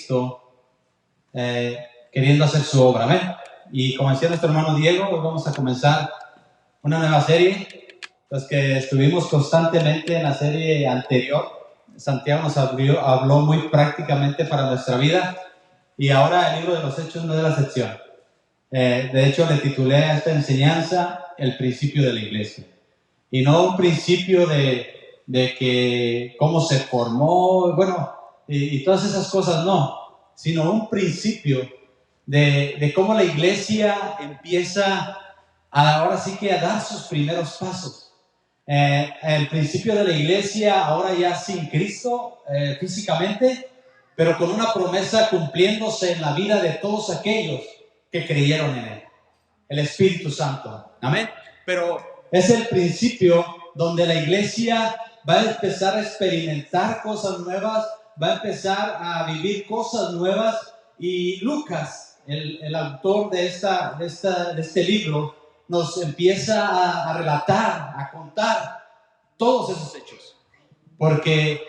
Cristo, queriendo hacer su obra. Amén. Y como decía nuestro hermano Diego, hoy vamos a comenzar una nueva serie. Los que estuvimos constantemente en la serie anterior, Santiago nos habló muy prácticamente para nuestra vida, y ahora el libro de los Hechos no es la excepción. De hecho, le titulé a esta enseñanza el principio de la iglesia, y no un principio de que cómo se formó, bueno, y todas esas cosas, no, sino un principio de cómo la iglesia empieza ahora sí que a dar sus primeros pasos. El principio de la iglesia ahora ya sin Cristo físicamente, pero con una promesa cumpliéndose en la vida de todos aquellos que creyeron en Él, el Espíritu Santo. Amén. Pero es el principio donde la iglesia va a empezar a experimentar cosas nuevas, va a empezar a vivir cosas nuevas, y Lucas, el autor de este libro, nos empieza a relatar, a contar todos esos hechos, porque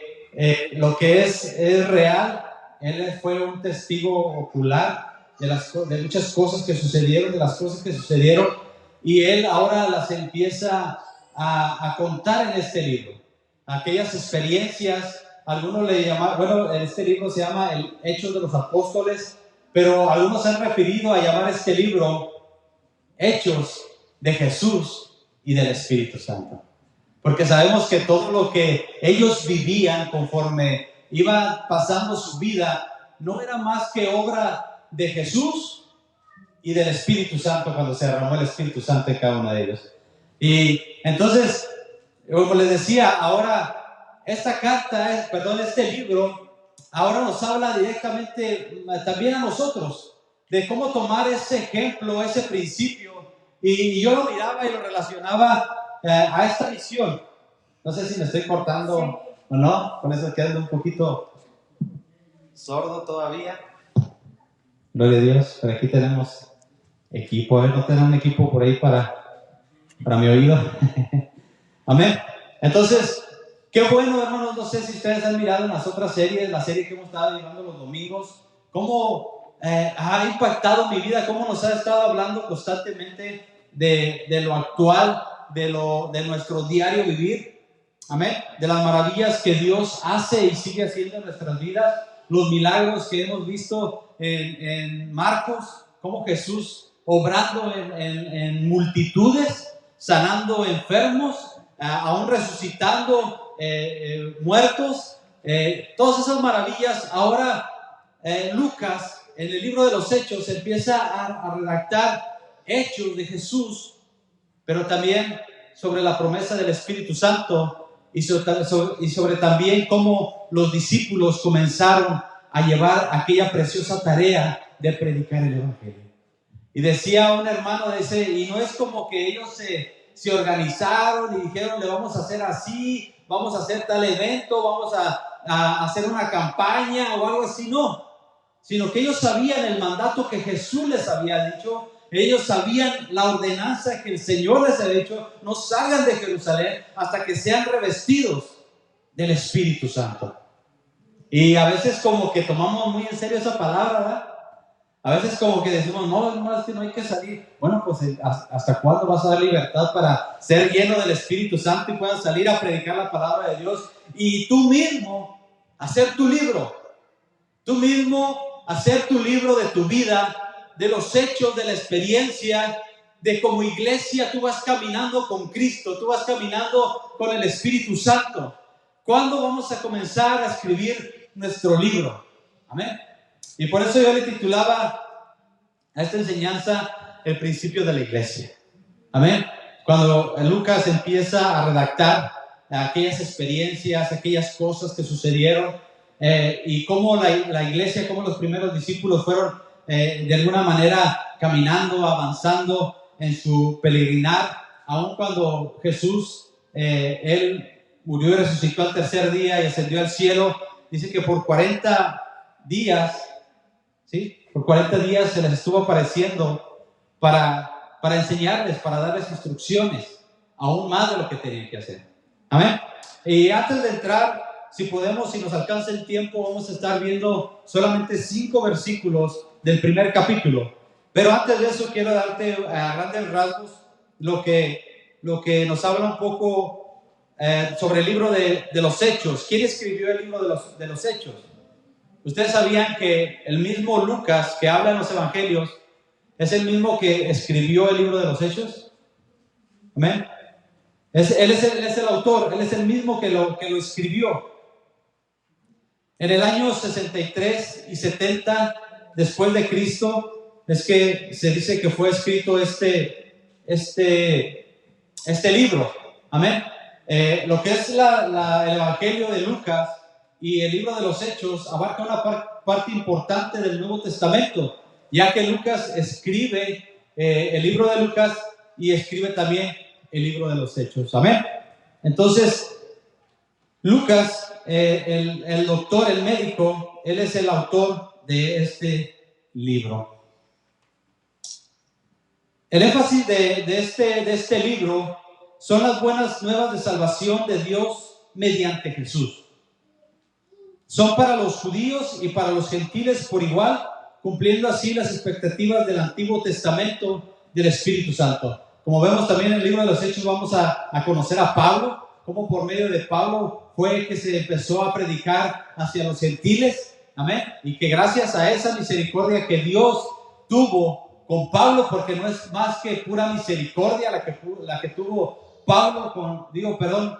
lo que es real. Él fue un testigo ocular de muchas cosas que sucedieron, de las cosas que sucedieron, y él ahora las empieza a contar en este libro, aquellas experiencias. Algunos le llaman, bueno, este libro se llama el Hechos de los Apóstoles, pero algunos han referido a llamar este libro Hechos de Jesús y del Espíritu Santo, porque sabemos que todo lo que ellos vivían conforme iba pasando su vida no era más que obra de Jesús y del Espíritu Santo, cuando se derramó el Espíritu Santo en cada uno de ellos. Y entonces, como les decía, ahora este libro ahora nos habla directamente también a nosotros de cómo tomar ese ejemplo, ese principio. Y yo lo miraba y lo relacionaba a esta visión. No sé si me estoy cortando o no, con eso quedando un poquito sordo todavía. Gloria a Dios, pero aquí tenemos equipo. A ver, ¿no tenemos un equipo por ahí para mi oído? Amén. Entonces, qué bueno, hermanos. No sé si ustedes han mirado en las otras series, la serie que hemos estado llevando los domingos, cómo ha impactado mi vida, cómo nos ha estado hablando constantemente de lo actual, de nuestro diario vivir. Amén. De las maravillas que Dios hace y sigue haciendo en nuestras vidas, los milagros que hemos visto en Marcos, como Jesús obrando en multitudes, sanando enfermos, aún resucitando muertos, todas esas maravillas. Ahora Lucas, en el libro de los Hechos, empieza a redactar hechos de Jesús, pero también sobre la promesa del Espíritu Santo, y sobre también cómo los discípulos comenzaron a llevar aquella preciosa tarea de predicar el Evangelio. Y decía un hermano, y no es como que ellos se organizaron y dijeron, le vamos a hacer así, vamos a hacer tal evento, vamos a hacer una campaña o algo así, no, sino que ellos sabían el mandato que Jesús les había dicho. Ellos sabían la ordenanza que el Señor les había dicho: no salgan de Jerusalén hasta que sean revestidos del Espíritu Santo. Y a veces como que tomamos muy en serio esa palabra, ¿verdad? A veces como que decimos, no, es que no hay que salir. Bueno, pues ¿hasta cuándo vas a dar libertad para ser lleno del Espíritu Santo y puedas salir a predicar la palabra de Dios y tú mismo hacer tu libro? Tú mismo hacer tu libro de tu vida, de los hechos, de la experiencia, de como iglesia tú vas caminando con Cristo, tú vas caminando con el Espíritu Santo. ¿Cuándo vamos a comenzar a escribir nuestro libro? Amén. Y por eso yo le titulaba a esta enseñanza el principio de la iglesia. Amén. Cuando Lucas empieza a redactar aquellas experiencias, aquellas cosas que sucedieron, y cómo la iglesia, cómo los primeros discípulos fueron de alguna manera caminando, avanzando en su peregrinar, aun cuando Jesús, Él murió y resucitó al tercer día y ascendió al cielo. Dice que por 40 días, ¿sí? Por 40 días se les estuvo apareciendo para enseñarles, para darles instrucciones, aún más de lo que tenían que hacer. Amén. Y antes de entrar si podemos, si nos alcanza el tiempo, vamos a estar viendo solamente 5 versículos del primer capítulo. Pero antes de eso quiero darte a grandes rasgos lo que nos habla un poco sobre el libro de los Hechos. ¿Quién escribió el libro de los Hechos? Ustedes sabían que el mismo Lucas que habla en los evangelios es el mismo que escribió el libro de los Hechos. Amén. Él es el autor, él es el mismo que lo escribió. En el año 63 y 70 después de Cristo es que se dice que fue escrito este libro. Amén. Lo que es el evangelio de Lucas y el libro de los Hechos abarca una parte importante del Nuevo Testamento, ya que Lucas escribe el libro de Lucas y escribe también el libro de los Hechos. Amén. Entonces, Lucas, el doctor, el médico, él es el autor de este libro. El énfasis de este libro son las buenas nuevas de salvación de Dios mediante Jesús. Son para los judíos y para los gentiles por igual, cumpliendo así las expectativas del Antiguo Testamento del Espíritu Santo. Como vemos también en el libro de los Hechos, vamos a conocer a Pablo, cómo por medio de Pablo fue que se empezó a predicar hacia los gentiles. Amén. Y que gracias a esa misericordia que Dios tuvo con Pablo, porque no es más que pura misericordia la que tuvo Pablo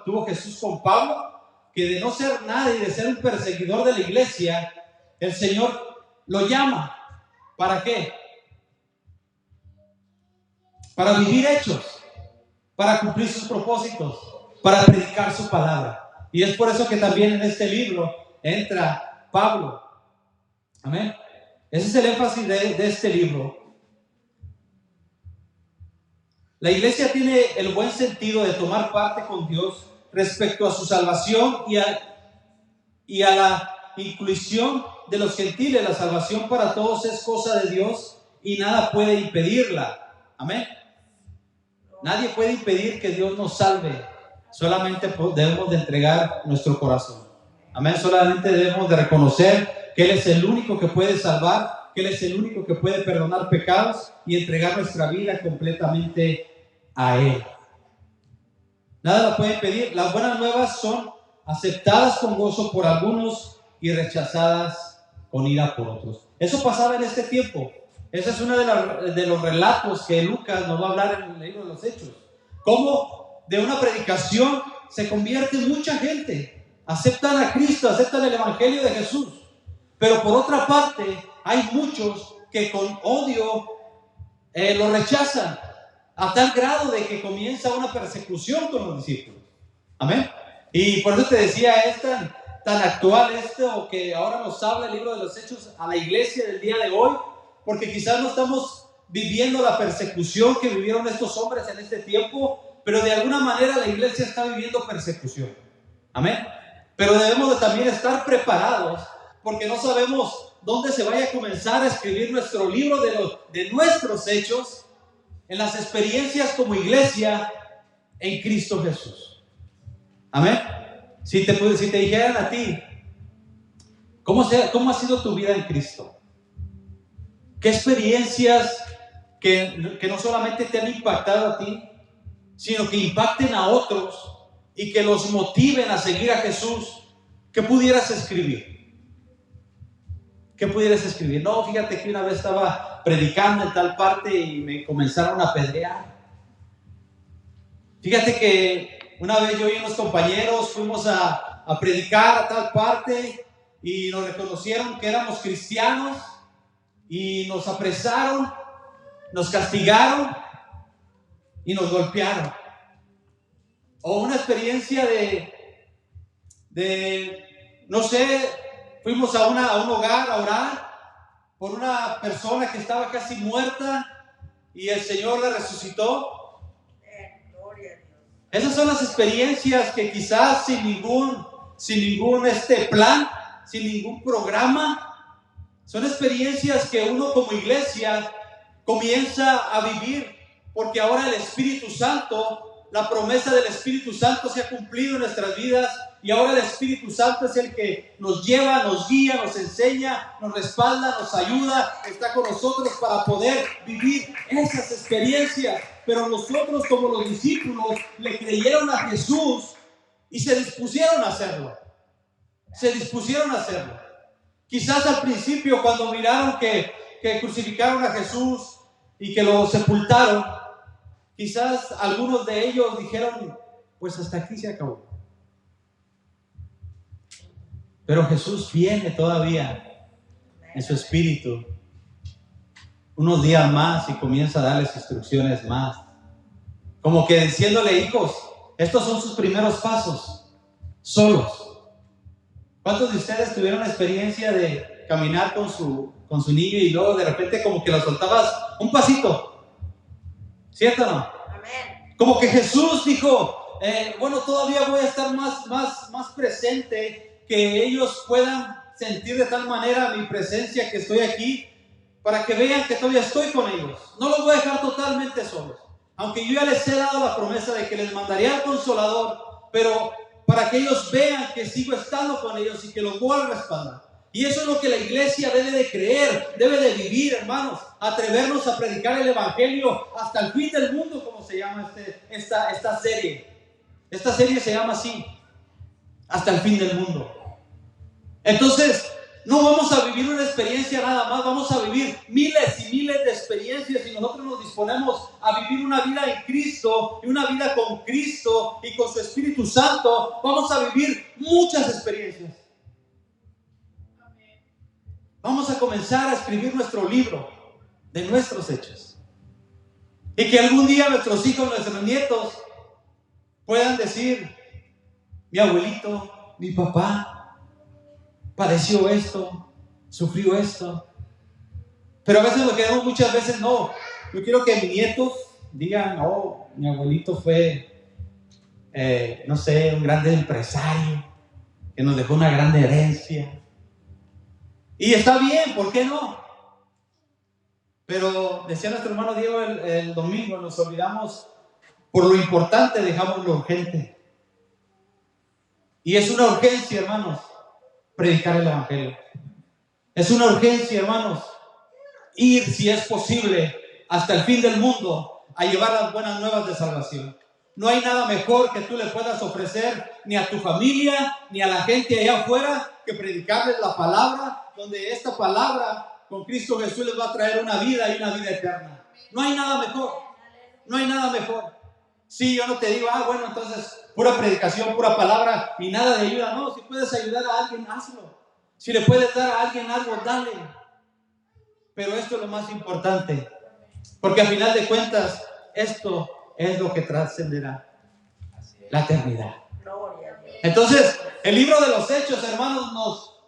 tuvo Jesús con Pablo, que de no ser nada y de ser un perseguidor de la iglesia, el Señor lo llama. ¿Para qué? Para vivir hechos, para cumplir sus propósitos, para predicar su palabra. Y es por eso que también en este libro entra Pablo. Amén. Ese es el énfasis de este libro. La iglesia tiene el buen sentido de tomar parte con Dios respecto a su salvación y a la inclusión de los gentiles. La salvación para todos es cosa de Dios y nada puede impedirla. Amén. Nadie puede impedir que Dios nos salve. Solamente debemos de entregar nuestro corazón. Amén. Solamente debemos de reconocer que Él es el único que puede salvar, que Él es el único que puede perdonar pecados y entregar nuestra vida completamente a Él. Nada lo puede impedir. Las buenas nuevas son aceptadas con gozo por algunos y rechazadas con ira por otros. Eso pasaba en este tiempo. Ese es uno de los relatos que Lucas nos va a hablar en el libro de los Hechos. Cómo de una predicación se convierte mucha gente. Aceptan a Cristo, aceptan el evangelio de Jesús. Pero por otra parte, hay muchos que con odio lo rechazan, a tal grado de que comienza una persecución con los discípulos. Amén. Y por eso te decía, es tan actual esto que ahora nos habla el libro de los Hechos a la iglesia del día de hoy, porque quizás no estamos viviendo la persecución que vivieron estos hombres en este tiempo, pero de alguna manera la iglesia está viviendo persecución. Amén. Pero debemos de también estar preparados, porque no sabemos dónde se vaya a comenzar a escribir nuestro libro de nuestros hechos, en las experiencias como iglesia en Cristo Jesús. Amén. Si te dijeran a ti, ¿cómo ha sido tu vida en Cristo? ¿Qué experiencias que no solamente te han impactado a ti, sino que impacten a otros y que los motiven a seguir a Jesús? ¿Qué pudieras escribir? ¿Qué pudieras escribir? No, fíjate que una vez estaba predicando en tal parte y me comenzaron a apedrear. Fíjate que una vez yo y unos compañeros fuimos a predicar a tal parte y nos reconocieron que éramos cristianos y nos apresaron, nos castigaron y nos golpearon. O una experiencia no sé, fuimos a un hogar a orar por una persona que estaba casi muerta y el Señor la resucitó. Esas son las experiencias que quizás sin ningún plan, sin ningún programa, son experiencias que uno como iglesia comienza a vivir, porque ahora el Espíritu Santo la promesa del Espíritu Santo se ha cumplido en nuestras vidas y ahora el Espíritu Santo es el que nos lleva, nos guía, nos enseña, nos respalda, nos ayuda, está con nosotros para poder vivir esas experiencias. Pero nosotros, como los discípulos, le creyeron a Jesús y se dispusieron a hacerlo. Se dispusieron a hacerlo. Quizás al principio, cuando miraron que crucificaron a Jesús y que lo sepultaron, quizás algunos de ellos dijeron, pues hasta aquí se acabó. Pero Jesús viene todavía en su espíritu unos días más y comienza a darles instrucciones más. Como que diciéndole, hijos, estos son sus primeros pasos, solos. ¿Cuántos de ustedes tuvieron la experiencia de caminar con su niño y luego de repente como que lo soltabas un pasito? ¿Cierto o no? Amén. Como que Jesús dijo, bueno, todavía voy a estar más presente, que ellos puedan sentir de tal manera mi presencia que estoy aquí, para que vean que todavía estoy con ellos. No los voy a dejar totalmente solos. Aunque yo ya les he dado la promesa de que les mandaría al Consolador, pero para que ellos vean que sigo estando con ellos y que los voy a respaldar. Y eso es lo que la iglesia debe de creer, debe de vivir, hermanos. Atrevernos a predicar el Evangelio hasta el fin del mundo, como se llama esta serie. Esta serie se llama así, hasta el fin del mundo. Entonces, no vamos a vivir una experiencia nada más, vamos a vivir miles y miles de experiencias y nosotros nos disponemos a vivir una vida en Cristo y una vida con Cristo y con su Espíritu Santo. Vamos a vivir muchas experiencias. Vamos a comenzar a escribir nuestro libro de nuestros hechos. Y que algún día nuestros hijos, nuestros nietos puedan decir, mi abuelito, mi papá padeció esto, sufrió esto. Pero a veces lo que vemos muchas veces, no. Yo quiero que mis nietos digan, oh, mi abuelito fue, no sé, un gran empresario que nos dejó una gran herencia. Y está bien, ¿por qué no? Pero decía nuestro hermano Diego el domingo, nos olvidamos, por lo importante dejamos lo urgente. Y es una urgencia, hermanos, predicar el Evangelio. Es una urgencia, hermanos, ir, si es posible, hasta el fin del mundo a llevar las buenas nuevas de salvación. No hay nada mejor que tú le puedas ofrecer ni a tu familia, ni a la gente allá afuera, que predicarles la palabra, donde esta palabra con Cristo Jesús les va a traer una vida y una vida eterna. No hay nada mejor. No hay nada mejor. Sí, yo no te digo, bueno, entonces pura predicación, pura palabra y nada de ayuda. No, si puedes ayudar a alguien, hazlo. Si le puedes dar a alguien algo, dale. Pero esto es lo más importante, porque al final de cuentas, esto es lo que trascenderá la eternidad. Entonces, el libro de los Hechos, hermanos,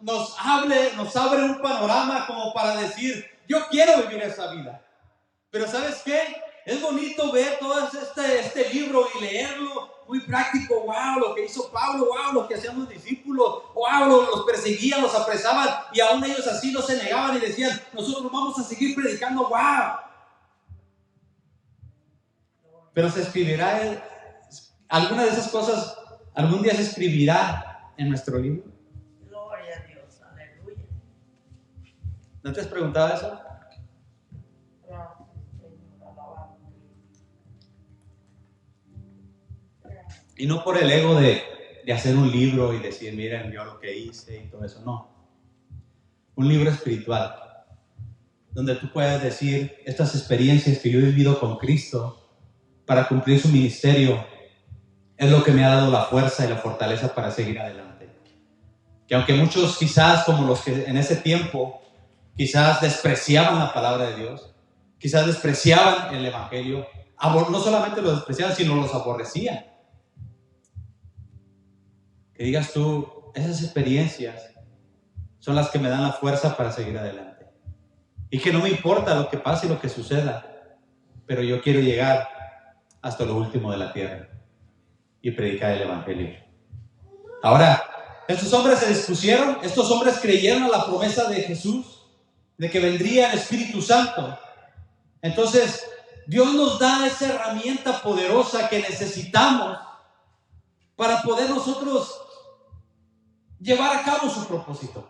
nos abre un panorama como para decir, yo quiero vivir esa vida. Pero ¿sabes qué? Es bonito ver todo este libro y leerlo, muy práctico. Wow, lo que hizo Pablo, wow, lo que hacían los discípulos, wow, los perseguían, los apresaban y aún ellos así no se negaban y decían, nosotros vamos a seguir predicando, wow. Pero se escribirá, alguna de esas cosas, algún día se escribirá en nuestro libro. Gloria a Dios, aleluya. ¿No te has preguntado eso? Y no por el ego de hacer un libro y decir, miren yo lo que hice y todo eso, no. Un libro espiritual, donde tú puedes decir estas experiencias que yo he vivido con Cristo para cumplir su ministerio, es lo que me ha dado la fuerza y la fortaleza para seguir adelante. Que aunque muchos quizás, como los que en ese tiempo, quizás despreciaban la palabra de Dios, quizás despreciaban el Evangelio, no solamente los despreciaban, sino los aborrecían. Que digas tú, esas experiencias son las que me dan la fuerza para seguir adelante. Y que no me importa lo que pase y lo que suceda, pero yo quiero llegar hasta lo último de la tierra y predicar el Evangelio. Ahora, estos hombres se dispusieron, estos hombres creyeron a la promesa de Jesús, de que vendría el Espíritu Santo. Entonces, Dios nos da esa herramienta poderosa que necesitamos para poder nosotros llevar a cabo su propósito.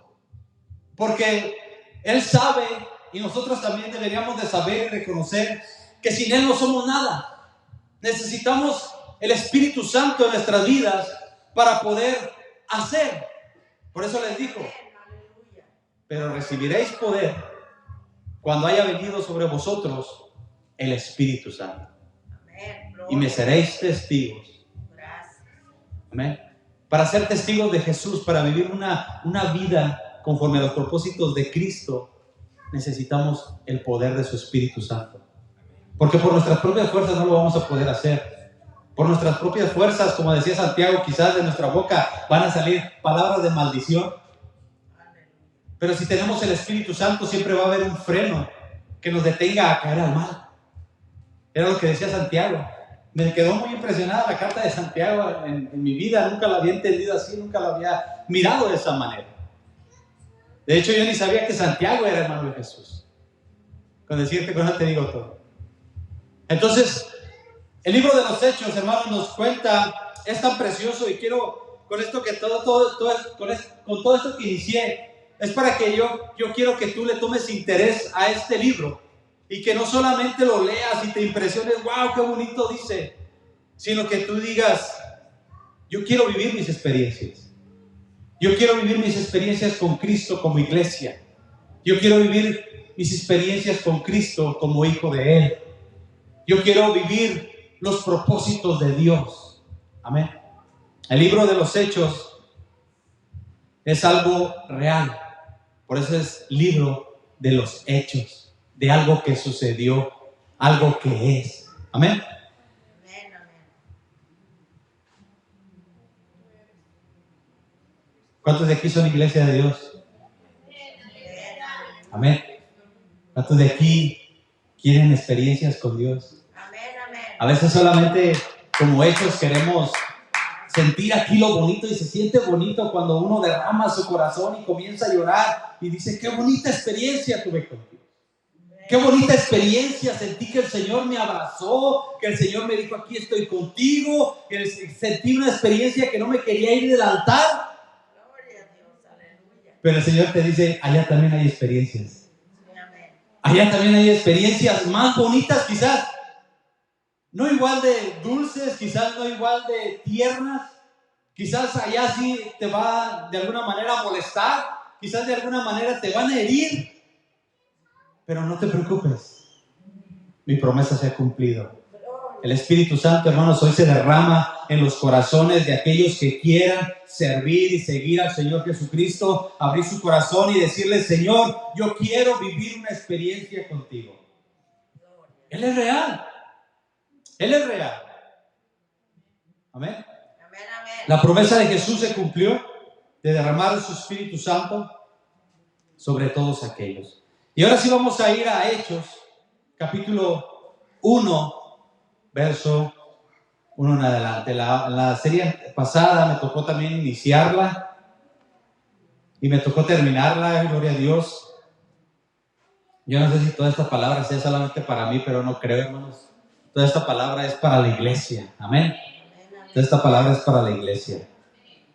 Porque Él sabe, y nosotros también deberíamos de saber y reconocer que sin Él no somos nada. Necesitamos el Espíritu Santo en nuestras vidas para poder hacer. Por eso les dijo: pero recibiréis poder cuando haya venido sobre vosotros el Espíritu Santo. Y me seréis testigos. Amén. Para ser testigos de Jesús, para vivir una vida conforme a los propósitos de Cristo, necesitamos el poder de su Espíritu Santo. Porque por nuestras propias fuerzas no lo vamos a poder hacer. Por nuestras propias fuerzas, como decía Santiago, quizás de nuestra boca van a salir palabras de maldición. Pero si tenemos el Espíritu Santo, siempre va a haber un freno que nos detenga a caer al mal. Era lo que decía Santiago. Me quedó muy impresionada la carta de Santiago en mi vida. Nunca la había entendido así, nunca la había mirado de esa manera. De hecho, yo ni sabía que Santiago era hermano de Jesús. Con decirte con eso te digo todo. Entonces, el libro de los Hechos, hermanos, nos cuenta, es tan precioso, y quiero, con esto que con todo esto que inicié, es para que yo quiero que tú le tomes interés a este libro. Y que no solamente lo leas y te impresiones, wow, qué bonito dice, sino que tú digas: yo quiero vivir mis experiencias. Yo quiero vivir mis experiencias con Cristo como iglesia. Yo quiero vivir mis experiencias con Cristo como hijo de Él. Yo quiero vivir los propósitos de Dios. Amén. El libro de los Hechos es algo real. Por eso es libro de los hechos. De algo que sucedió, algo que es. Amén. Amén, amén. ¿Cuántos de aquí son iglesia de Dios? Amén. ¿Cuántos de aquí quieren experiencias con Dios? Amén, amén. A veces solamente como hechos queremos sentir aquí lo bonito, y se siente bonito cuando uno derrama su corazón y comienza a llorar y dice: qué bonita experiencia tuve contigo. Qué bonita experiencia, sentí que el Señor me abrazó, que el Señor me dijo: aquí estoy contigo, que sentí una experiencia que no me quería ir del altar. Gloria a Dios, aleluya. Pero el Señor te dice: allá también hay experiencias. Amén. Allá también hay experiencias más bonitas, quizás no igual de dulces, quizás no igual de tiernas, quizás allá sí te va de alguna manera a molestar, quizás de alguna manera te van a herir. Pero no te preocupes, mi promesa se ha cumplido. El Espíritu Santo, hermanos, hoy se derrama en los corazones de aquellos que quieran servir y seguir al Señor Jesucristo, abrir su corazón y decirle: Señor, yo quiero vivir una experiencia contigo. Él es real. Él es real. Amén. Amén, amén. La promesa de Jesús se cumplió de derramar su Espíritu Santo sobre todos aquellos. Y ahora sí vamos a ir a Hechos, capítulo 1, verso 1 en adelante. La serie pasada me tocó también iniciarla y me tocó terminarla, gloria a Dios. Yo no sé si toda esta palabra sea solamente para mí, pero no creo, hermanos. Toda esta palabra es para la iglesia. Amén. Toda esta palabra es para la iglesia.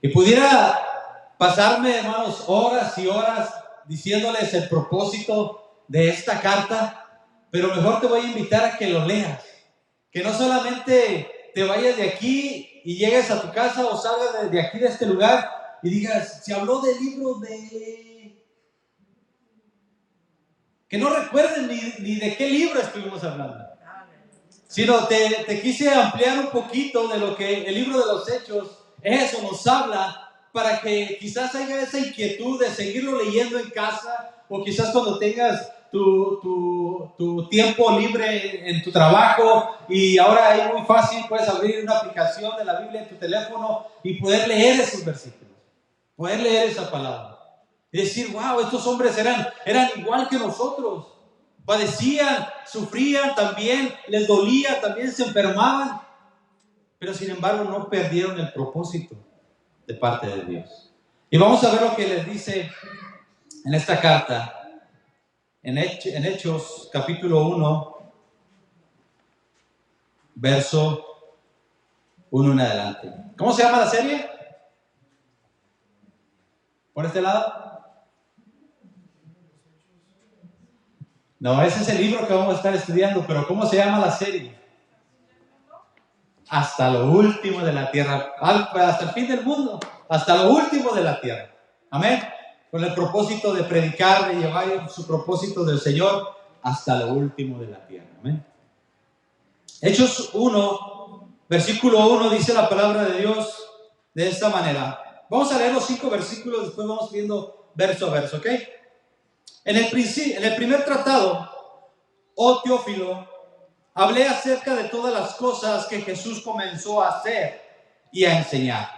Y pudiera pasarme, hermanos, horas y horas diciéndoles el propósito de esta carta, pero mejor te voy a invitar a que lo leas. Que no solamente te vayas de aquí y llegues a tu casa o salgas de aquí, de este lugar, y digas: se habló del libro de... Que no recuerden ni de qué libro estuvimos hablando. Sino te quise ampliar un poquito de lo que el libro de los Hechos eso nos habla, para que quizás haya esa inquietud de seguirlo leyendo en casa, o quizás cuando tengas tu tiempo libre en tu trabajo, y ahora es muy fácil, puedes abrir una aplicación de la Biblia en tu teléfono y poder leer esos versículos, poder leer esa palabra y decir: wow, estos hombres eran igual que nosotros, padecían, sufrían también, les dolía, también se enfermaban, pero sin embargo no perdieron el propósito de parte de Dios. Y vamos a ver lo que les dice en esta carta, en Hechos capítulo 1, verso 1 en adelante. ¿Cómo se llama la serie? ¿Por este lado? No, ese es el libro que vamos a estar estudiando, pero ¿cómo se llama la serie? Hasta lo último de la tierra, hasta el fin del mundo, hasta lo último de la tierra. Amén. Con el propósito de predicar, de llevar su propósito del Señor hasta lo último de la tierra. Amén. Hechos 1, versículo 1 dice la palabra de Dios de esta manera. Vamos a leer los 5 versículos, después vamos viendo verso a verso, ¿ok? En el primer tratado, oh Teófilo, hablé acerca de todas las cosas que Jesús comenzó a hacer y a enseñar,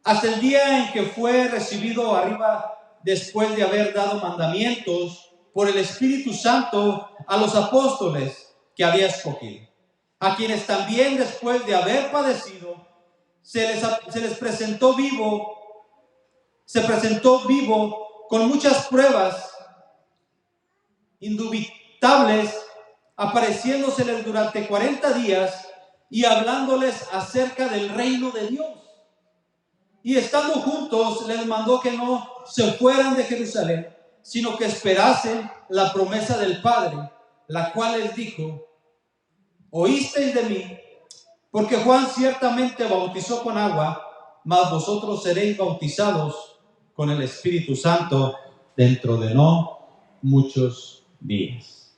hasta el día en que fue recibido arriba, después de haber dado mandamientos por el Espíritu Santo a los apóstoles que había escogido, a quienes también después de haber padecido se les presentó vivo con muchas pruebas indubitables, apareciéndoseles durante 40 días y hablándoles acerca del reino de Dios. Y estando juntos, les mandó que no se fueran de Jerusalén, sino que esperasen la promesa del Padre, la cual les dijo: oísteis de mí, porque Juan ciertamente bautizó con agua, mas vosotros seréis bautizados con el Espíritu Santo dentro de no muchos días.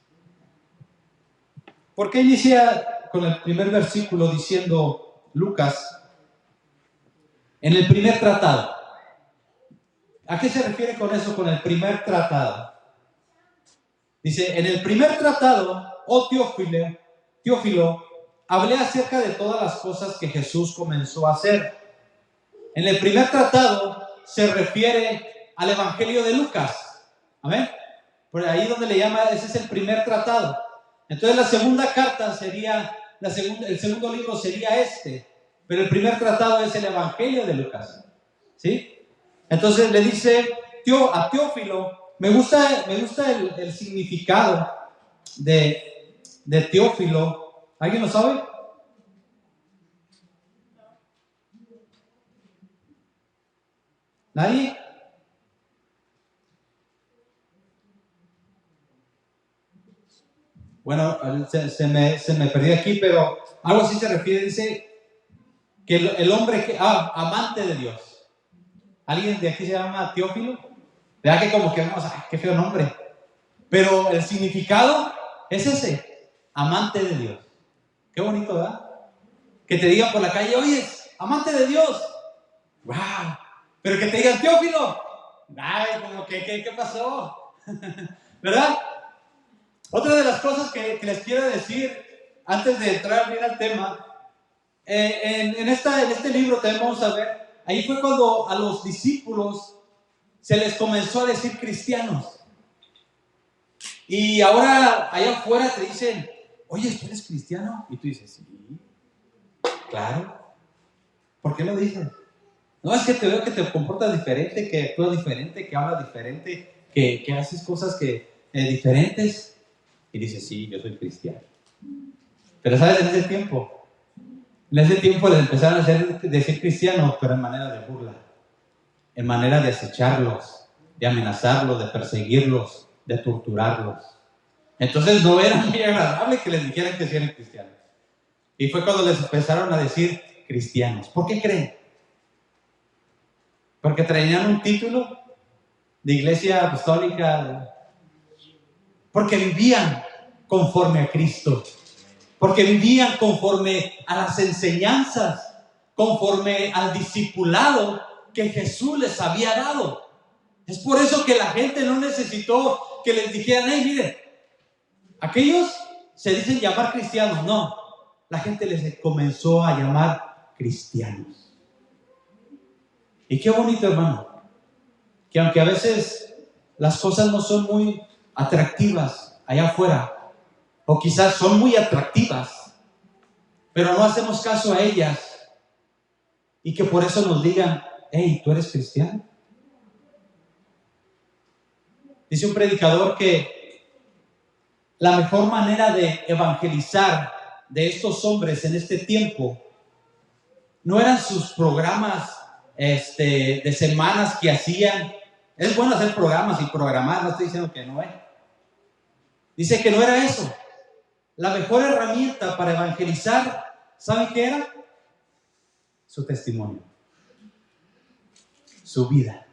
¿Por qué inicia con el primer versículo diciendo Lucas, en el primer tratado? ¿A qué se refiere con eso, con el primer tratado? Dice, en el primer tratado, oh Teófilo, hablé acerca de todas las cosas que Jesús comenzó a hacer. En el primer tratado se refiere al Evangelio de Lucas. Amén. Por ahí donde le llama, ese es el primer tratado. Entonces la segunda carta sería, el segundo libro sería este, pero el primer tratado es el Evangelio de Lucas. ¿Sí? Entonces le dice a Teófilo, me gusta el significado de Teófilo. ¿Alguien lo sabe? ¿Nadie? Bueno, se me perdió aquí, pero algo así se refiere, dice que el hombre amante de Dios. ¿Alguien de aquí se llama Teófilo? ¿Verdad que como que vamos, qué feo nombre? Pero el significado es ese, amante de Dios. Qué bonito, ¿verdad? Que te digan por la calle, oye, amante de Dios. ¡Wow! Pero que te digan Teófilo. Ay, como que, ¿qué pasó? ¿Verdad? Otra de las cosas que les quiero decir antes de entrar bien al tema, en este libro también vamos a ver, ahí fue cuando a los discípulos se les comenzó a decir cristianos. Y ahora allá afuera te dicen, oye, ¿tú eres cristiano? Y tú dices, sí, claro. ¿Por qué lo dices? No, es que te veo que te comportas diferente, que actúas diferente, que hablas diferente, que haces cosas diferentes. Y dices, sí, yo soy cristiano. Pero ¿sabes? En ese tiempo les empezaron a decir cristianos, pero en manera de burla, en manera de acecharlos, de amenazarlos, de perseguirlos, de torturarlos. Entonces no era muy agradable que les dijeran que eran cristianos. Y fue cuando les empezaron a decir cristianos. ¿Por qué creen? Porque traían un título de iglesia apostólica, porque vivían conforme a Cristo, porque vivían conforme a las enseñanzas, conforme al discipulado que Jesús les había dado. Es por eso que la gente no necesitó que les dijeran, hey, miren, aquellos se dicen llamar cristianos. No, la gente les comenzó a llamar cristianos. Y qué bonito, hermano, que aunque a veces las cosas no son muy atractivas allá afuera, o quizás son muy atractivas, pero no hacemos caso a ellas, y que por eso nos digan, hey, ¿tú eres cristiano? Dice un predicador que la mejor manera de evangelizar de estos hombres en este tiempo no eran sus programas de semanas que hacían. Es bueno hacer programas y programar, no estoy diciendo que no es. Dice que no era eso. La mejor herramienta para evangelizar, ¿saben qué era? Su testimonio, su vida.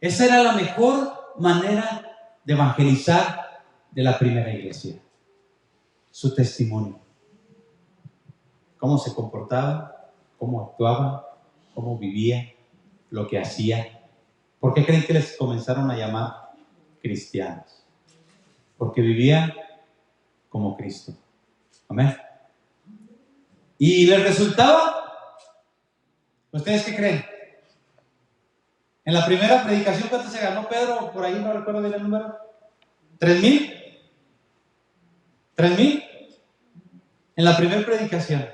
Esa era la mejor manera de evangelizar de la primera iglesia. Su testimonio. Cómo se comportaba, cómo actuaba, cómo vivía, lo que hacía. ¿Por qué creen que les comenzaron a llamar cristianos? Porque vivían como Cristo. Amén. ¿Y les resultaba? ¿Ustedes qué creen? En la primera predicación, ¿cuánto se ganó Pedro? Por ahí no recuerdo bien el número. ¿3,000? ¿3,000? En la primera predicación.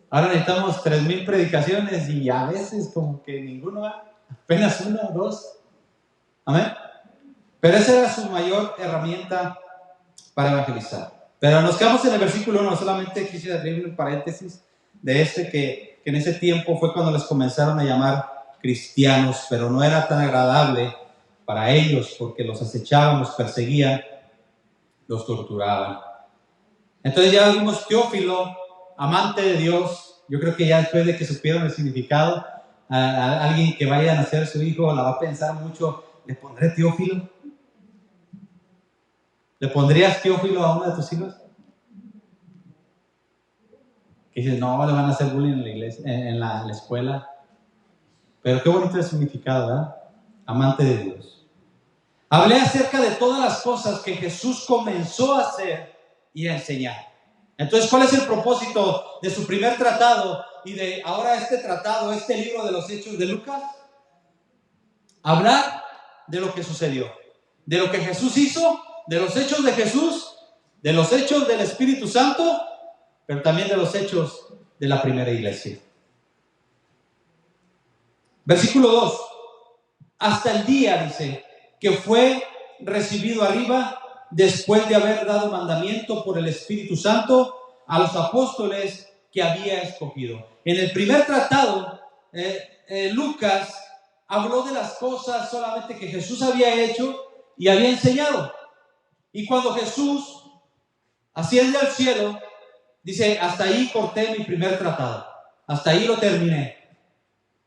Ahora necesitamos 3,000 predicaciones y a veces como que ninguno va. Apenas uno o dos. Amén. Pero esa era su mayor herramienta para evangelizar. Pero nos quedamos en el versículo 1. Solamente quisiera abrir un paréntesis de que en ese tiempo fue cuando les comenzaron a llamar cristianos, pero no era tan agradable para ellos porque los acechaban, los perseguían, los torturaban. Entonces ya vimos Teófilo, amante de Dios. Yo creo que ya después de que supieron el significado, a alguien que vaya a nacer su hijo la va a pensar mucho. ¿Le pondré Teófilo? ¿Le pondrías Teófilo a uno de tus hijos? Que dices, no, le van a hacer bullying en la iglesia, en la escuela. Pero qué bonito el significado, ¿verdad? Amante de Dios. Hablé acerca de todas las cosas que Jesús comenzó a hacer y a enseñar. Entonces, ¿cuál es el propósito de su primer tratado y de ahora este tratado, este libro de los Hechos de Lucas? Hablar de lo que sucedió, de lo que Jesús hizo, de los hechos de Jesús, de los hechos del Espíritu Santo, pero también de los hechos de la primera iglesia. Versículo 2. Hasta el día, dice, que fue recibido arriba después de haber dado mandamiento por el Espíritu Santo a los apóstoles que había escogido. En el primer tratado, Lucas habló de las cosas solamente que Jesús había hecho y había enseñado. Y cuando Jesús asciende al cielo, dice, hasta ahí corté mi primer tratado, hasta ahí lo terminé.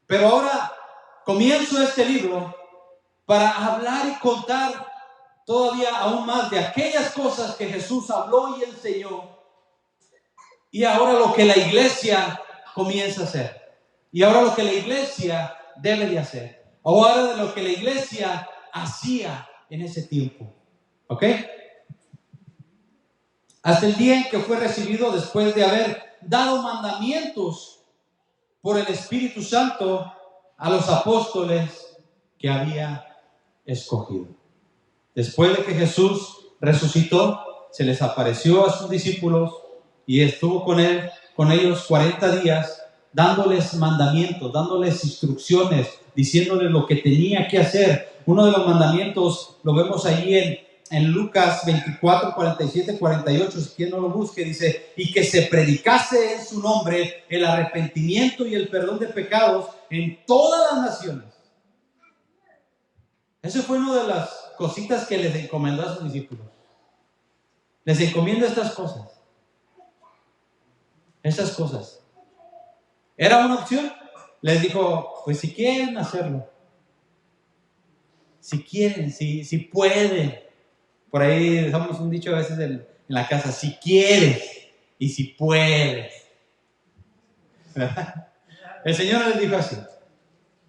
Pero ahora comienzo este libro para hablar y contar todavía aún más de aquellas cosas que Jesús habló y enseñó, y ahora lo que la iglesia comienza a hacer, y ahora lo que la iglesia debe de hacer, ahora de lo que la iglesia hacía en ese tiempo. ¿Ok? Hasta el día en que fue recibido después de haber dado mandamientos por el Espíritu Santo a los apóstoles que había escogido. Después de que Jesús resucitó, se les apareció a sus discípulos y estuvo con ellos 40 días, dándoles mandamientos, dándoles instrucciones, diciéndoles lo que tenía que hacer. Uno de los mandamientos lo vemos allí en Lucas 24, 47, 48, si quien no lo busque, dice, y que se predicase en su nombre el arrepentimiento y el perdón de pecados en todas las naciones. Eso fue una de las cositas que les encomendó a sus discípulos. Les encomienda estas cosas. Esas cosas. ¿Era una opción? Les dijo, pues si quieren hacerlo. Si quieren, si pueden. Por ahí dejamos un dicho a veces en la casa, si quieres y si puedes. El Señor les dijo así.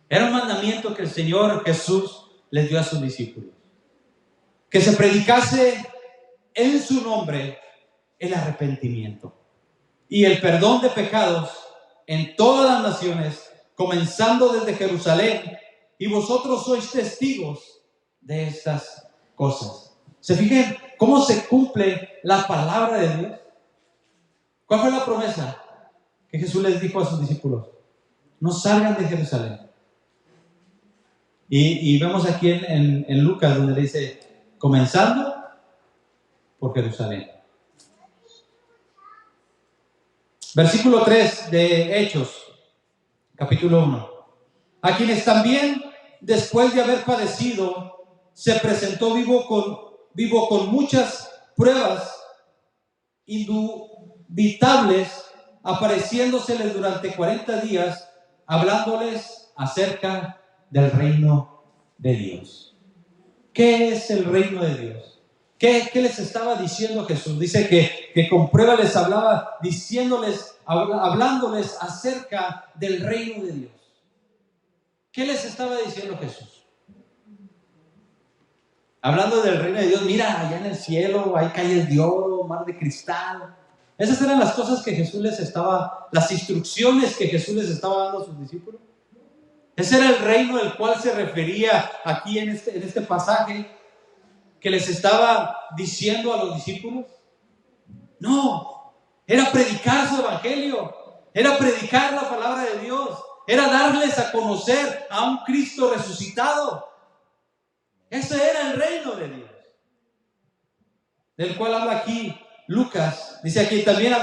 Era un mandamiento que el Señor Jesús les dio a sus discípulos. Que se predicase en su nombre el arrepentimiento y el perdón de pecados en todas las naciones, comenzando desde Jerusalén, y vosotros sois testigos de estas cosas. ¿Se fijan cómo se cumple la palabra de Dios? ¿Cuál fue la promesa que Jesús les dijo a sus discípulos? No salgan de Jerusalén. Y vemos aquí en Lucas donde le dice, comenzando por Jerusalén. Versículo 3 de Hechos, capítulo 1. A quienes también, después de haber padecido, se presentó vivo con muchas pruebas indubitables, apareciéndoseles durante 40 días, hablándoles acerca del reino de Dios. ¿Qué es el reino de Dios? ¿Qué les estaba diciendo Jesús? Dice que con prueba les hablaba, hablándoles acerca del reino de Dios. ¿Qué les estaba diciendo Jesús? Hablando del reino de Dios, mira, allá en el cielo hay calles de oro, mar de cristal. Esas eran las cosas que Jesús las instrucciones que Jesús les estaba dando a sus discípulos. Ese era el reino al cual se refería aquí en este pasaje que les estaba diciendo a los discípulos. No, era predicar su evangelio, era predicar la palabra de Dios, era darles a conocer a un Cristo resucitado. Ese era el reino de Dios, del cual habla aquí Lucas. Dice aquí, también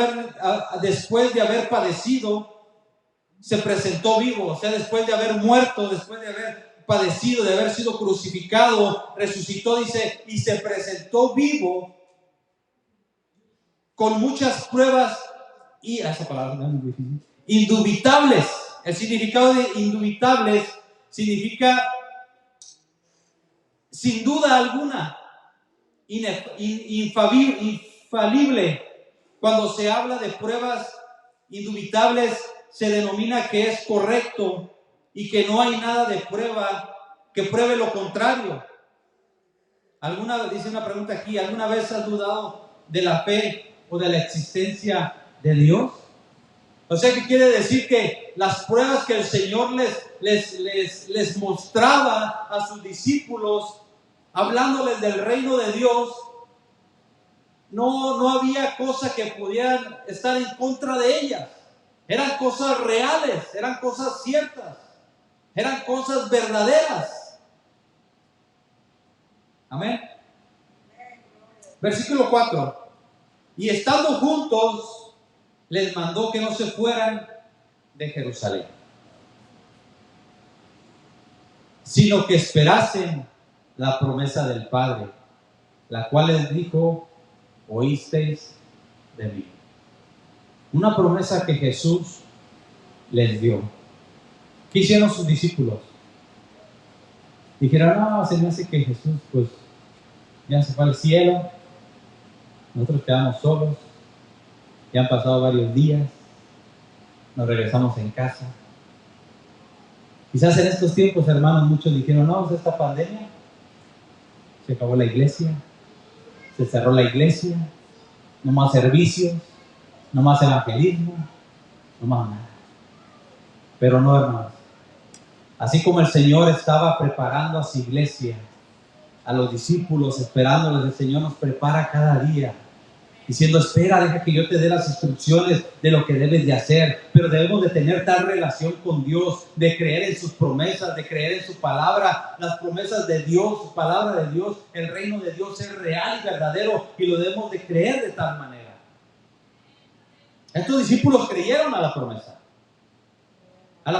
después de haber padecido, se presentó vivo. O sea, después de haber muerto, después de haber padecido, de haber sido crucificado, resucitó, dice, y se presentó vivo con muchas pruebas y esa palabra no es muy difícil, indubitables. El significado de indubitables significa sin duda alguna, infalible. Cuando se habla de pruebas indubitables, se denomina que es correcto y que no hay nada de prueba que pruebe lo contrario. Dice una pregunta aquí, ¿alguna vez has dudado de la fe o de la existencia de Dios? O sea, ¿qué quiere decir? Que las pruebas que el Señor les mostraba a sus discípulos, hablándoles del reino de Dios, no había cosa que pudieran estar en contra de ellas. Eran cosas reales, eran cosas ciertas, eran cosas verdaderas. Amén. Versículo 4. Y estando juntos, les mandó que no se fueran de Jerusalén, sino que esperasen la promesa del Padre, la cual les dijo, oísteis de mí. Una promesa que Jesús les dio. ¿Qué hicieron sus discípulos? Dijeron, no, se me hace que Jesús pues ya se fue al cielo, nosotros quedamos solos, ya han pasado varios días, nos regresamos en casa. Quizás en estos tiempos, hermanos, muchos dijeron, no, pues esta pandemia, se acabó la iglesia, se cerró la iglesia, no más servicios, no más evangelismo, no más nada. Pero no, hermanos. Así como el Señor estaba preparando a su iglesia, a los discípulos, esperándoles, el Señor nos prepara cada día, diciendo, espera, deja que yo te dé las instrucciones de lo que debes de hacer. Pero debemos de tener tal relación con Dios, de creer en sus promesas, de creer en su palabra, las promesas de Dios, su palabra de Dios, el reino de Dios es real y verdadero y lo debemos de creer de tal manera. Estos discípulos creyeron a la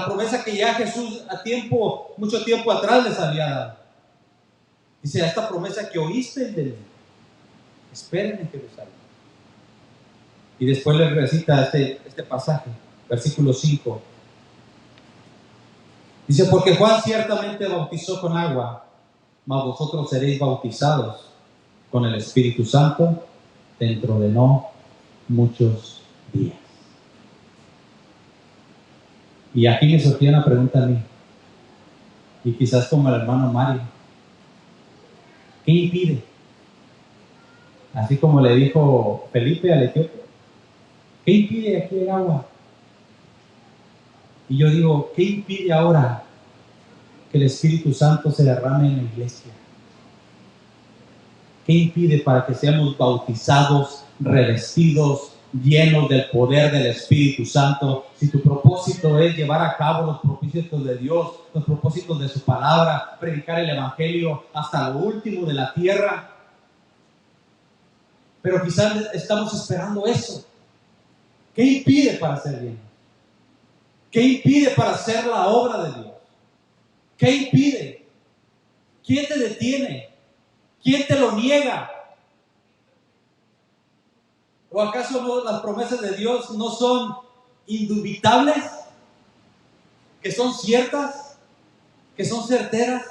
promesa que ya Jesús mucho tiempo atrás les había dado. Dice, a esta promesa que oíste de mí, esperen en Jerusalén. Y después les recita este pasaje, versículo 5. Dice, porque Juan ciertamente bautizó con agua, mas vosotros seréis bautizados con el Espíritu Santo dentro de no muchos días. Y aquí me surgió una pregunta a mí, y quizás como el hermano Mario, ¿qué impide? Así como le dijo Felipe al etíope, ¿qué impide aquí el agua? Y yo digo, ¿qué impide ahora que el Espíritu Santo se derrame en la iglesia? ¿Qué impide para que seamos bautizados, revestidos, llenos del poder del Espíritu Santo? Si tu propósito es llevar a cabo los propósitos de Dios, los propósitos de su palabra, predicar el Evangelio hasta lo último de la tierra. Pero quizás estamos esperando eso. ¿Qué impide para hacer bien? ¿Qué impide para hacer la obra de Dios? ¿Qué impide? ¿Quién te detiene? ¿Quién te lo niega? ¿O acaso no, las promesas de Dios no son indubitables? ¿Que son ciertas? ¿Que son certeras?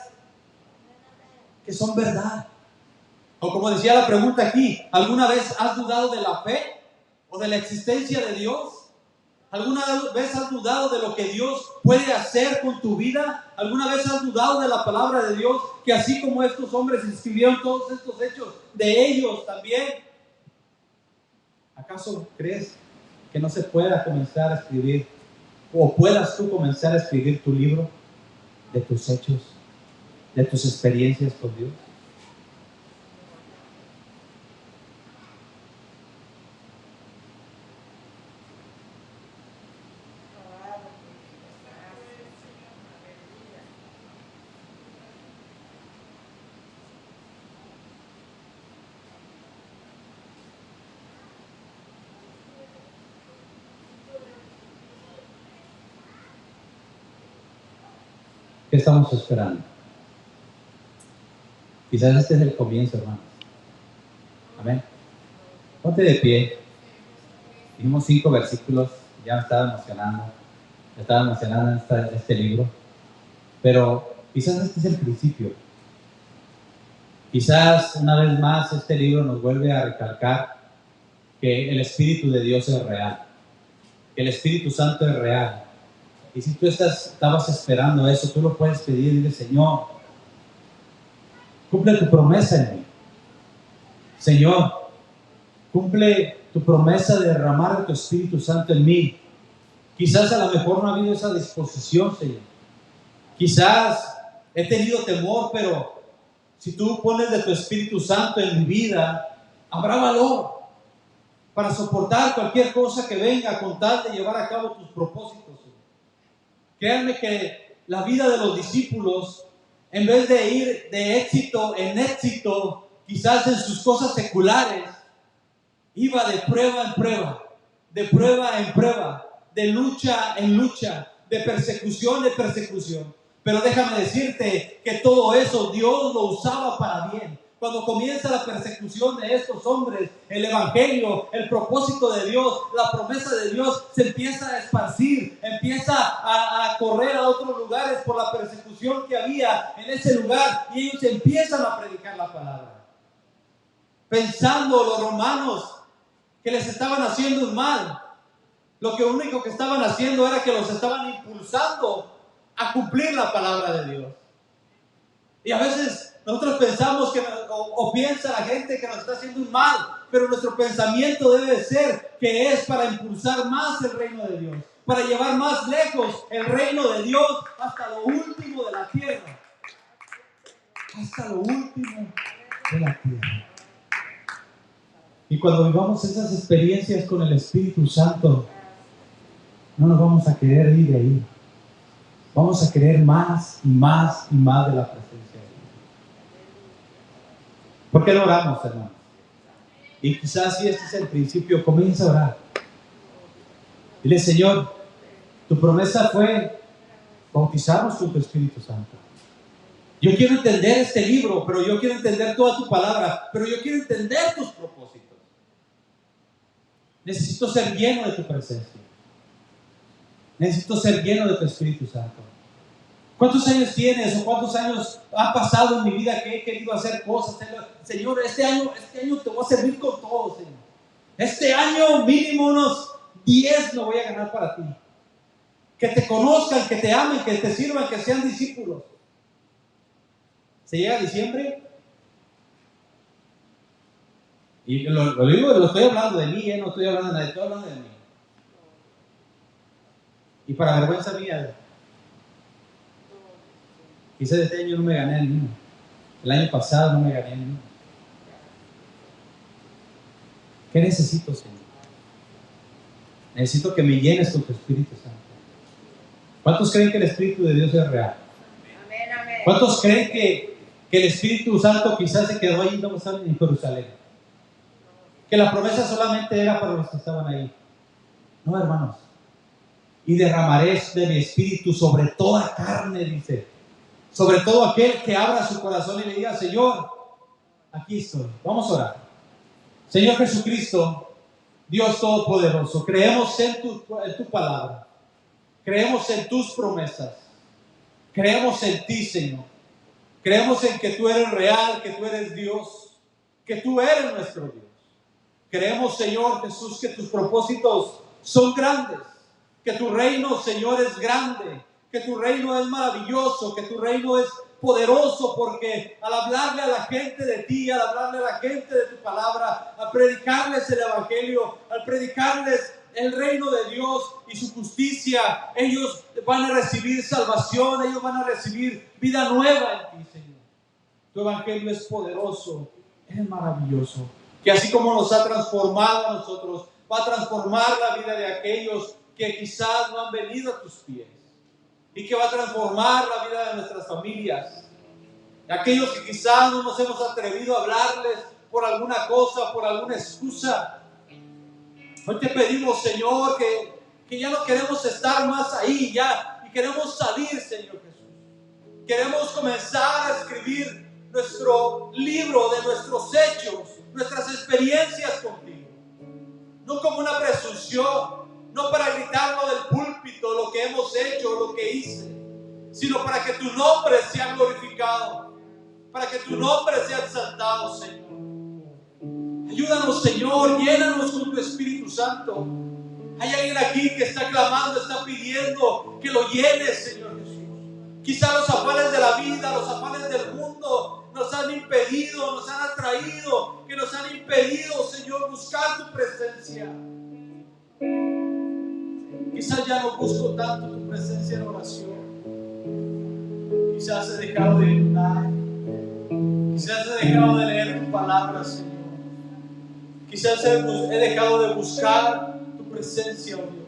¿Que son verdad? O como decía la pregunta aquí, ¿alguna vez has dudado de la fe o de la existencia de Dios? ¿Alguna vez has dudado de lo que Dios puede hacer con tu vida? ¿Alguna vez has dudado de la palabra de Dios? Que así como estos hombres escribieron todos estos hechos, de ellos también. ¿Acaso crees que no se pueda comenzar a escribir, o puedas tú comenzar a escribir tu libro de tus hechos, de tus experiencias con Dios? ¿Qué estamos esperando? Quizás este es el comienzo, hermanos. Amén. Ponte de pie. Dijimos 5 versículos. Ya me estaba emocionando este libro. Pero quizás este es el principio. Quizás una vez más este libro nos vuelve a recalcar que el Espíritu de Dios es real. Que el Espíritu Santo es real. Y si tú estabas esperando eso, tú lo puedes pedir y dile: Señor, cumple tu promesa en mí. Señor, cumple tu promesa de derramar tu Espíritu Santo en mí. Quizás a lo mejor no ha habido esa disposición, Señor. Quizás he tenido temor, pero si tú pones de tu Espíritu Santo en mi vida, habrá valor para soportar cualquier cosa que venga con tal de llevar a cabo tus propósitos, Señor. Créanme que la vida de los discípulos, en vez de ir de éxito en éxito, quizás en sus cosas seculares, iba de prueba en prueba, de prueba en prueba, de lucha en lucha, de persecución en persecución. Pero déjame decirte que todo eso Dios lo usaba para bien. Cuando comienza la persecución de estos hombres, el evangelio, el propósito de Dios, la promesa de Dios se empieza a esparcir, empieza a correr a otros lugares por la persecución que había en ese lugar, y ellos empiezan a predicar la palabra. Pensando los romanos que les estaban haciendo un mal, lo único que estaban haciendo era que los estaban impulsando a cumplir la palabra de Dios. Y a veces nosotros pensamos o piensa la gente que nos está haciendo un mal, pero nuestro pensamiento debe ser que es para impulsar más el reino de Dios, para llevar más lejos el reino de Dios hasta lo último de la tierra. Hasta lo último de la tierra. Y cuando vivamos esas experiencias con el Espíritu Santo, no nos vamos a querer ir de ahí. Vamos a querer más y más y más de la presencia de Dios. ¿Por qué no oramos, hermanos? Y quizás si este es el principio, comienza a orar. Dile: Señor, tu promesa fue bautizarnos con tu Espíritu Santo. Yo quiero entender este libro, pero yo quiero entender toda tu palabra, pero yo quiero entender tus propósitos. Necesito ser lleno de tu presencia. Necesito ser lleno de tu Espíritu Santo. ¿Cuántos años tienes o cuántos años ha pasado en mi vida que he querido hacer cosas? Señor, este año te voy a servir con todo, Señor. Este año mínimo unos 10 lo voy a ganar para ti. Que te conozcan, que te amen, que te sirvan, que sean discípulos. Se llega a diciembre y lo digo, lo estoy hablando de mí, no estoy hablando de nadie, estoy hablando de mí. Y para vergüenza mía, quizás este año no me gané el mismo. El año pasado no me gané el mismo. ¿Qué necesito, Señor? Necesito que me llenes con tu Espíritu Santo. ¿Cuántos creen que el Espíritu de Dios es real? Amén, amén. ¿Cuántos creen que el Espíritu Santo quizás se quedó ahí, no en Jerusalén? Que la promesa solamente era para los que estaban ahí. No, hermanos. Y derramaré de mi espíritu sobre toda carne, dice. Sobre todo aquel que abra su corazón y le diga, Señor, aquí estoy. Vamos a orar. Señor Jesucristo, Dios Todopoderoso, creemos en tu palabra. Creemos en tus promesas. Creemos en ti, Señor. Creemos en que tú eres real, que tú eres Dios, que tú eres nuestro Dios. Creemos, Señor Jesús, que tus propósitos son grandes, que tu reino, Señor, es grande, que tu reino es maravilloso, que tu reino es poderoso, porque al hablarle a la gente de ti, al hablarle a la gente de tu palabra, al predicarles el evangelio, al predicarles el reino de Dios y su justicia, ellos van a recibir salvación, ellos van a recibir vida nueva en ti, Señor. Tu evangelio es poderoso, es maravilloso, que así como nos ha transformado a nosotros, va a transformar la vida de aquellos que quizás no han venido a tus pies, y que va a transformar la vida de nuestras familias, de aquellos que quizás no nos hemos atrevido a hablarles por alguna cosa, por alguna excusa. Hoy te pedimos, Señor, que ya no queremos estar más ahí, ya, y queremos salir, Señor Jesús. Queremos comenzar a escribir nuestro libro de nuestros hechos, nuestras experiencias contigo. No como una presunción, no para gritarlo del púlpito lo que hemos hecho, lo que hice, sino para que tu nombre sea glorificado, para que tu nombre sea exaltado, Señor. Ayúdanos, Señor, llénanos con tu Espíritu Santo. Hay alguien aquí que está clamando, está pidiendo que lo llenes, Señor Jesús. Quizá los afanes de la vida, los afanes del mundo nos han impedido, nos han atraído, que nos han impedido, Señor, buscar tu presencia. Quizás ya no busco tanto tu presencia en oración. Quizás he dejado de ayunar. Quizás he dejado de leer tu palabra, Señor. Quizás he dejado de buscar tu presencia, oh Dios.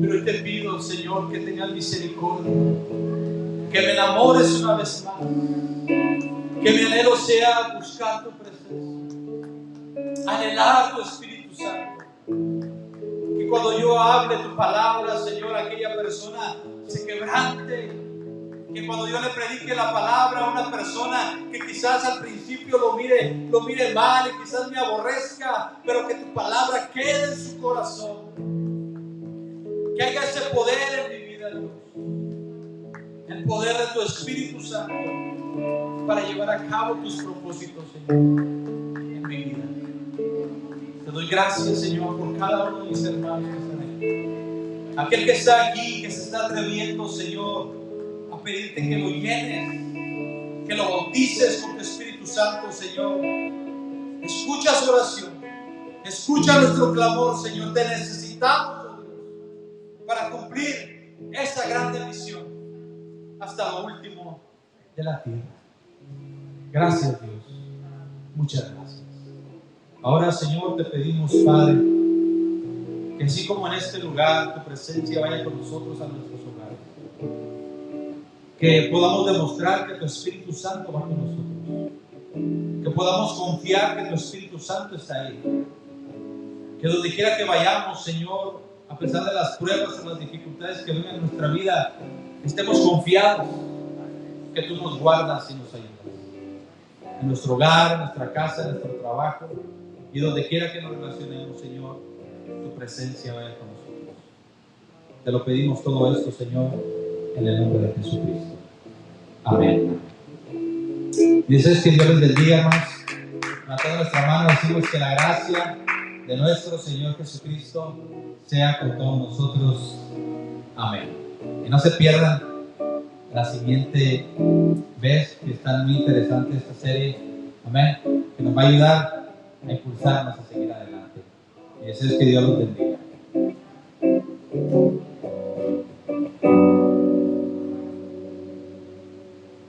Pero hoy te pido, Señor, que tengas misericordia, que me enamores una vez más, que mi anhelo sea buscar tu presencia, anhelar tu Espíritu Santo, que cuando yo hable tu palabra, Señor, aquella persona se quebrante, que cuando yo le predique la palabra a una persona que quizás al principio lo mire mal y quizás me aborrezca, pero que tu palabra quede en su corazón, que haya ese poder en mi vida, Dios, el poder de tu Espíritu Santo para llevar a cabo tus propósitos, Señor, en mi vida. Te doy gracias, Señor, por cada uno de mis hermanos que están aquí, aquel que está aquí, que se está atreviendo, Señor, a pedirte que lo llenes, que lo bautices con tu Espíritu Santo, Señor. Escucha su oración, escucha nuestro clamor, Señor. Te necesitamos, oh Dios, para cumplir esa grande misión hasta lo último de la tierra. Gracias, Dios, muchas gracias. Ahora, Señor, te pedimos, Padre, que así como en este lugar tu presencia vaya con nosotros a nuestros hogares, que podamos demostrar que tu Espíritu Santo va con nosotros, que podamos confiar que tu Espíritu Santo está ahí, que donde quiera que vayamos, Señor, a pesar de las pruebas y las dificultades que vengan en nuestra vida, estemos confiados que tú nos guardas y nos ayudas en nuestro hogar, en nuestra casa, en nuestro trabajo, y donde quiera que nos relacionemos, Señor, tu presencia vaya con nosotros. Te lo pedimos todo esto, Señor, en el nombre de Jesucristo. Amén. Y eso es que Dios les bendiga, hermanos. A toda nuestra mano decimos que la gracia de nuestro Señor Jesucristo sea con todos nosotros. Amén. Y no se pierdan la siguiente vez, que está muy interesante esta serie. Amén. Que nos va a ayudar a impulsarnos a seguir adelante. Y eso es que Dios los bendiga.